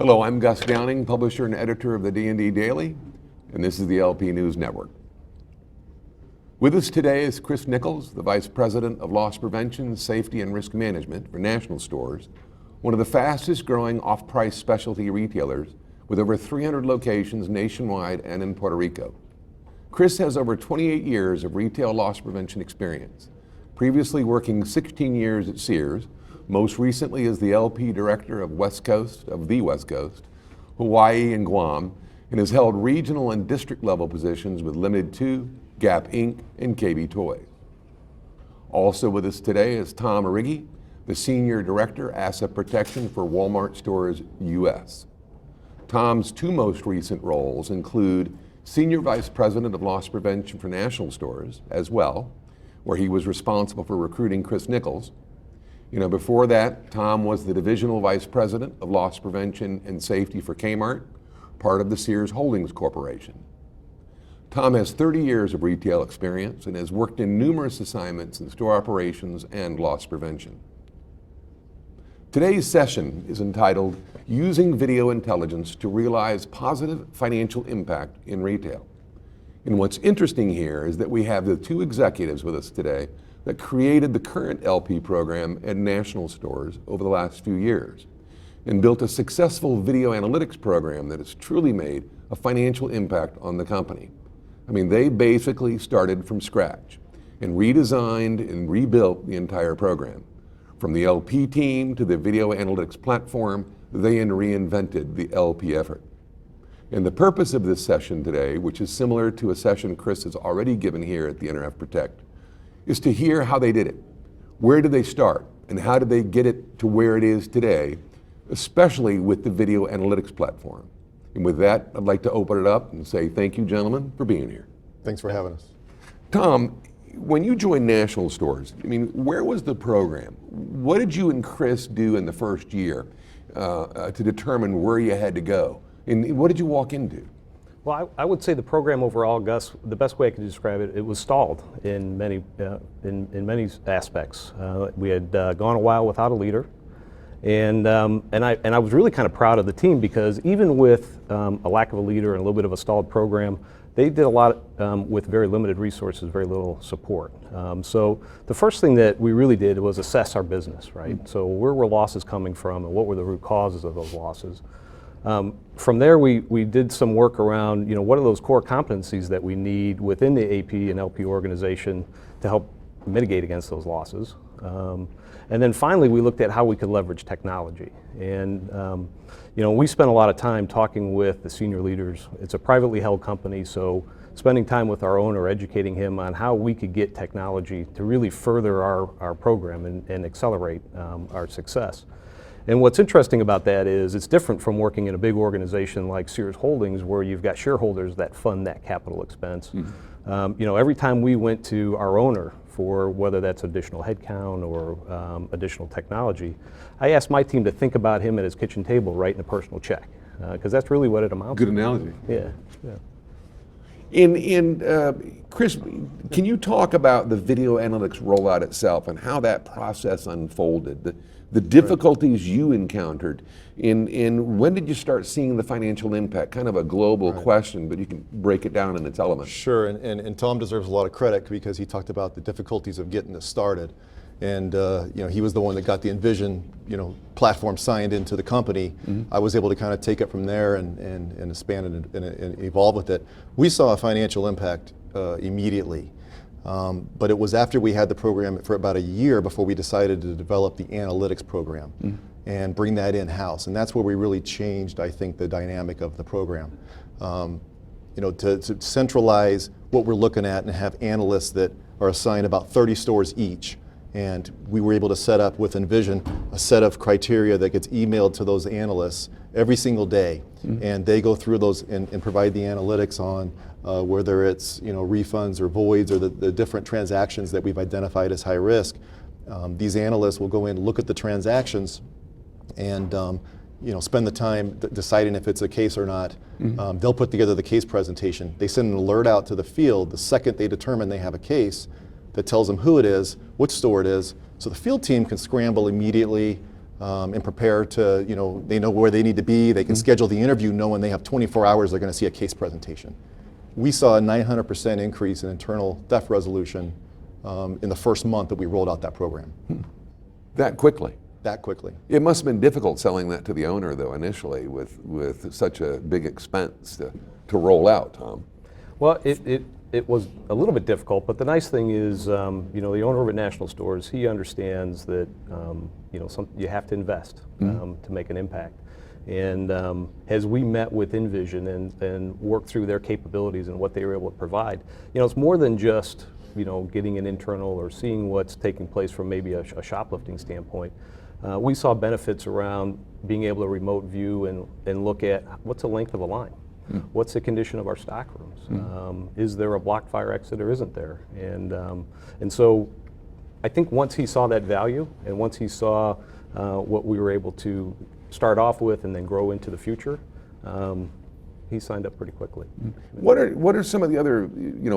Hello, I'm Gus Downing, publisher and editor of the D&D Daily, and this is the LP News Network. With us today is Chris Nichols, the Vice President of Loss Prevention, Safety, and Risk Management for National Stores, one of the fastest growing off-price specialty retailers with over 300 locations nationwide and in Puerto Rico. Chris has over 28 years of retail loss prevention experience, previously working 16 years at Sears, most recently as the LP Director of the West Coast, Hawaii and Guam, and has held regional and district level positions with Limited 2, Gap Inc., and KB Toys. Also with us today is Tom Arigi, the Senior Director, Asset Protection for Wal-Mart Stores US. Tom's two most recent roles include Senior Vice President of Loss Prevention for National Stores as well, where he was responsible for recruiting Chris Nichols. Before that, Tom was the Divisional Vice President of Loss Prevention and Safety for Kmart, part of the Sears Holdings Corporation. Tom has 30 years of retail experience and has worked in numerous assignments in store operations and loss prevention. Today's session is entitled Using Video Intelligence to Realize Positive Financial Impact in Retail. And what's interesting here is that we have the two executives with us today that created the current LP program at national stores over the last few years and built a successful video analytics program that has truly made a financial impact on the company. They basically started from scratch and redesigned and rebuilt the entire program. From the LP team to the video analytics platform, they reinvented the LP effort. And the purpose of this session today, which is similar to a session Chris has already given here at the NRF Protect, is to hear how they did it. Where did they start? And how did they get it to where it is today, especially with the video analytics platform? And with that, I'd like to open it up and say thank you, gentlemen, for being here. Thanks for having us. Tom, when you joined National Stores, where was the program? What did you and Chris do in the first year to determine where you had to go? And what did you walk into? Well, I would say the program overall, Gus, the best way I could describe it, it was stalled in many aspects. We had gone a while without a leader, and I was really kind of proud of the team because even with a lack of a leader and a little bit of a stalled program, they did a lot with very limited resources, very little support. So the first thing that we really did was assess our business, right? So where were losses coming from and what were the root causes of those losses? From there, we did some work around, what are those core competencies that we need within the AP and LP organization to help mitigate against those losses. And then finally, we looked at how we could leverage technology. And, we spent a lot of time talking with the senior leaders. It's a privately held company, so spending time with our owner, educating him on how we could get technology to really further our program and accelerate our success. And what's interesting about that is it's different from working in a big organization like Sears Holdings where you've got shareholders that fund that capital expense. Mm-hmm. Every time we went to our owner for whether that's additional headcount or additional technology, I asked my team to think about him at his kitchen table writing a personal check because that's really what it amounts to. Good analogy. Yeah. Chris, can you talk about the video analytics rollout itself and how that process unfolded? The difficulties you encountered, in when did you start seeing the financial impact? Kind of a global question, but you can break it down in its elements. Sure, and Tom deserves a lot of credit because he talked about the difficulties of getting this started. And he was the one that got the Envision platform signed into the company. Mm-hmm. I was able to kind of take it from there and expand and evolve with it. We saw a financial impact immediately. But it was after we had the program for about a year before we decided to develop the analytics program and bring that in-house. And that's where we really changed, I think, the dynamic of the program. To centralize what we're looking at and have analysts that are assigned about 30 stores each. And we were able to set up with Envision a set of criteria that gets emailed to those analysts every single day. Mm-hmm. And they go through those and provide the analytics on whether it's refunds or voids or the different transactions that we've identified as high risk. These analysts will go in, look at the transactions, and spend the time deciding if it's a case or not. Mm-hmm. They'll put together the case presentation. They send an alert out to the field the second they determine they have a case that tells them who it is, which store it is, so the field team can scramble immediately, and prepare to, they know where they need to be. They can schedule the interview knowing they have 24 hours they're going to see a case presentation. We saw a 900% increase in internal theft resolution in the first month that we rolled out that program. That quickly? That quickly. It must have been difficult selling that to the owner, though, initially, with such a big expense to roll out, Tom. Well, it was a little bit difficult, but the nice thing is, the owner of National Stores, he understands that, you have to invest to make an impact. And as we met with Envision and worked through their capabilities and what they were able to provide, it's more than just, getting an internal or seeing what's taking place from maybe a shoplifting standpoint. We saw benefits around being able to remote view and look at what's the length of a line. What's the condition of our stock rooms? Is there a blocked fire exit or isn't there? And so I think once he saw that value and once he saw what we were able to start off with and then grow into the future, he signed up pretty quickly. What are some of the other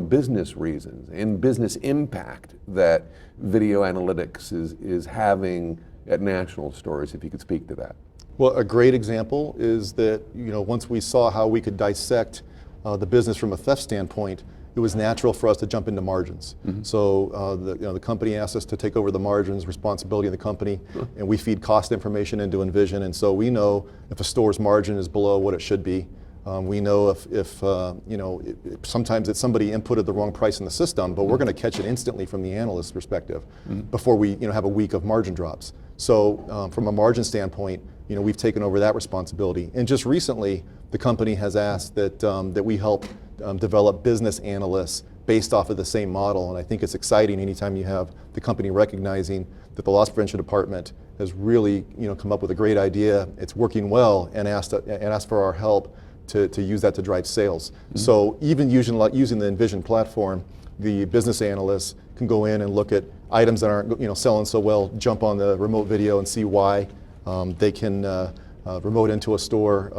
business reasons and business impact that video analytics is having at National Stores, if you could speak to that? Well, a great example is that once we saw how we could dissect the business from a theft standpoint, it was natural for us to jump into margins. So the company asked us to take over the margins responsibility of the company, and we feed cost information into Envision, and so we know if a store's margin is below what it should be. We know if sometimes it's somebody inputted the wrong price in the system, but we're going to catch it instantly from the analyst's perspective before we have a week of margin drops. So from a margin standpoint, we've taken over that responsibility. And just recently, the company has asked that we help develop business analysts based off of the same model. And I think it's exciting anytime you have the company recognizing that the loss prevention department has really come up with a great idea. It's working well, and asked for our help to use that to drive sales. So even using the Envision platform, the business analysts can go in and look at items that aren't selling so well, jump on the remote video and see why. They can remote into a store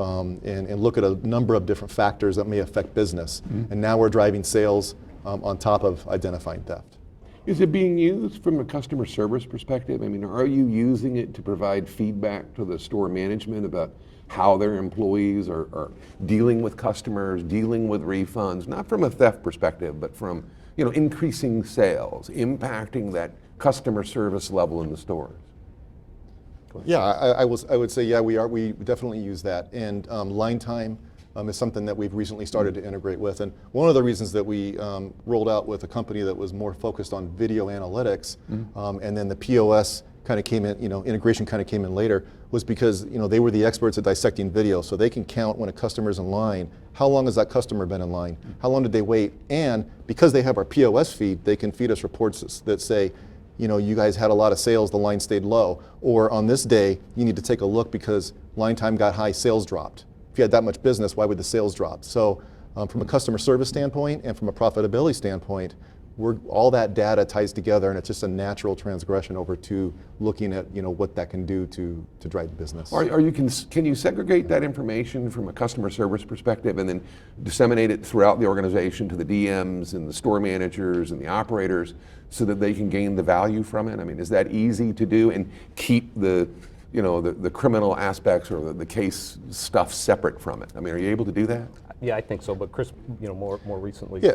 and look at a number of different factors that may affect business. And now we're driving sales on top of identifying theft. Is it being used from a customer service perspective? I mean, are you using it to provide feedback to the store management about how their employees are dealing with customers, dealing with refunds, not from a theft perspective, but from increasing sales, impacting that customer service level in the stores? Yeah, I would say, yeah, we definitely use that. And line time is something that we've recently started to integrate with. And one of the reasons that we rolled out with a company that was more focused on video analytics, and then the POS kind of came in, integration kind of came in later, was because they were the experts at dissecting video, so they can count when a customer's in line, how long has that customer been in line, how long did they wait, and because they have our POS feed, they can feed us reports that say, you guys had a lot of sales, the line stayed low, or on this day, you need to take a look because line time got high, sales dropped. If you had that much business, why would the sales drop? So from a customer service standpoint and from a profitability standpoint, all that data ties together, and it's just a natural transgression over to looking at what that can do to drive the business. Can you segregate that information from a customer service perspective and then disseminate it throughout the organization to the DMs and the store managers and the operators so that they can gain the value from it? I mean, is that easy to do and keep the criminal aspects or the case stuff separate from it? I mean, are you able to do that? Yeah, I think so. But Chris, more recently. Yeah.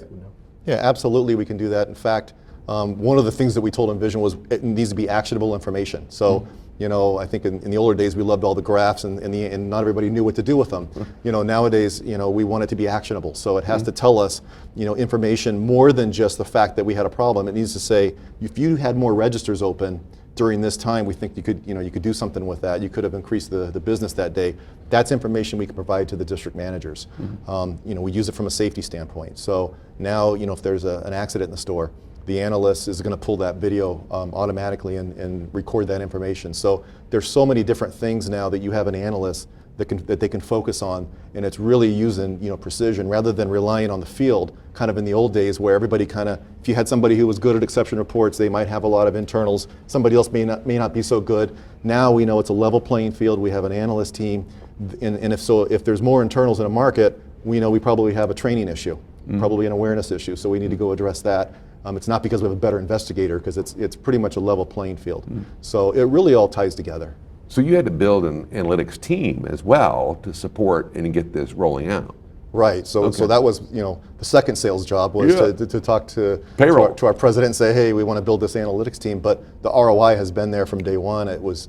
Yeah, absolutely, we can do that. In fact, one of the things that we told Envision was it needs to be actionable information. So, I think in the older days we loved all the graphs and not everybody knew what to do with them. Nowadays, we want it to be actionable. So it has to tell us, information more than just the fact that we had a problem. It needs to say, if you had more registers open during this time, we think you could do something with that. You could have increased the business that day. That's information we can provide to the district managers. We use it from a safety standpoint. So now, if there's an accident in the store, the analyst is going to pull that video automatically and record that information. So there's so many different things now that you have an analyst that they can focus on, and it's really using precision rather than relying on the field, kind of in the old days where everybody if you had somebody who was good at exception reports, they might have a lot of internals, somebody else may not be so good. Now we know it's a level playing field. We have an analyst team, and if there's more internals in a market, we know we probably have a training issue, probably an awareness issue, so we need to go address that. It's not because we have a better investigator, because it's pretty much a level playing field. So it really all ties together. So you had to build an analytics team as well to support and get this rolling out. Right. So that was, the second sales job was to talk to Payroll. to our president and say, hey, we want to build this analytics team. But the ROI has been there from day one. It was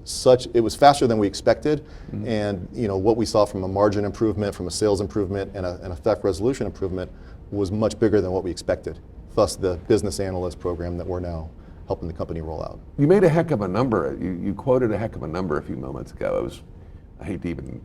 faster than we expected, and what we saw from a margin improvement, from a sales improvement, and a theft resolution improvement was much bigger than what we expected. Thus, the business analyst program that we're now helping the company roll out. You made a heck of a number. You quoted a heck of a number a few moments ago. I hate to even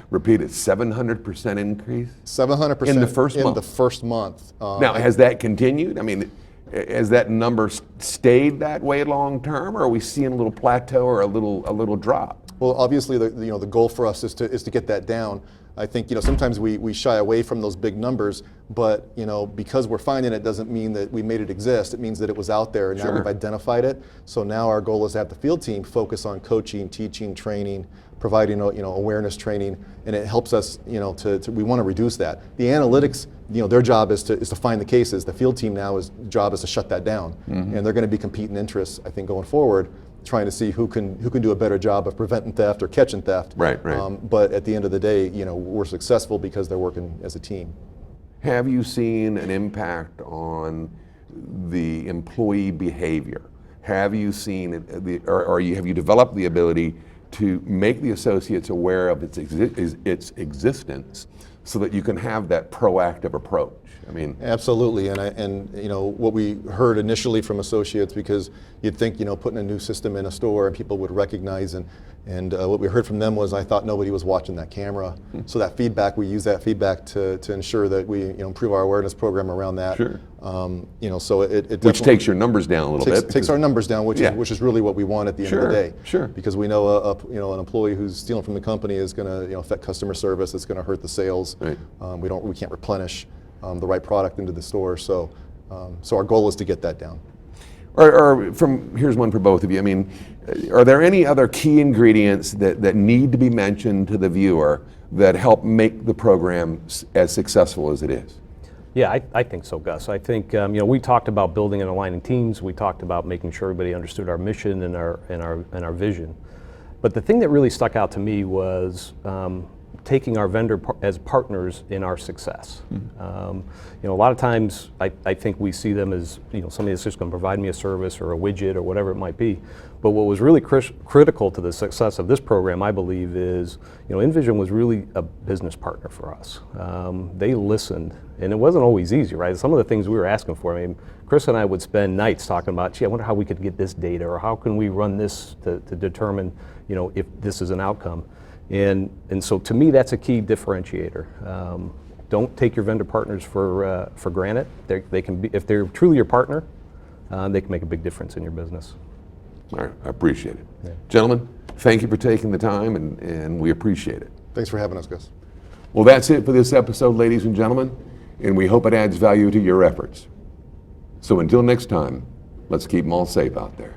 repeat it, 700% increase? 700% in the first month. In the first month. Now, has that continued? I mean, has that number stayed that way long term, or are we seeing a little plateau or a little drop? Well, obviously, the goal for us is to get that down. I think sometimes we shy away from those big numbers, but because we're finding it doesn't mean that we made it exist. It means that it was out there, and now we've identified it. So now our goal is to have the field team focus on coaching, teaching, training, providing awareness training, and it helps us we want to reduce that. The analytics, their job is to find the cases. The field team now's job is to shut that down, and they're going to be competing interests, I think, going forward, trying to see who can do a better job of preventing theft or catching theft. Right. But at the end of the day, we're successful because they're working as a team. Have you seen an impact on the employee behavior? Have you seen have you developed the ability to make the associates aware of its existence so that you can have that proactive approach? I mean, absolutely, and what we heard initially from associates, because you'd think putting a new system in a store and people would recognize, and what we heard from them was, I thought nobody was watching that camera. So that feedback, we use that feedback to ensure that we improve our awareness program around that. Sure. So it which takes your numbers down a little bit. Takes our numbers down, which is really what we want at the end of the day. Sure. Because we know an employee who's stealing from the company is going to affect customer service. It's going to hurt the sales. Right. We can't replenish the right product into the store. So our goal is to get that down. Here's one for both of you. I mean, are there any other key ingredients that need to be mentioned to the viewer that help make the program as successful as it is? Yeah, I think so, Gus. I think we talked about building and aligning teams. We talked about making sure everybody understood our mission and our vision. But the thing that really stuck out to me was taking our vendor as partners in our success. A lot of times I think we see them as somebody that's just going to provide me a service or a widget or whatever it might be. But what was really critical to the success of this program, I believe, is InVision was really a business partner for us. They listened, and it wasn't always easy, right? Some of the things we were asking for, I mean, Chris and I would spend nights talking about, gee, I wonder how we could get this data, or how can we run this to determine if this is an outcome. And so to me, that's a key differentiator. Don't take your vendor partners for granted. They can be, if they're truly your partner, they can make a big difference in your business. All right, I appreciate it. Yeah. Gentlemen, thank you for taking the time, and we appreciate it. Thanks for having us, Gus. Well, that's it for this episode, ladies and gentlemen, and we hope it adds value to your efforts. So until next time, let's keep them all safe out there.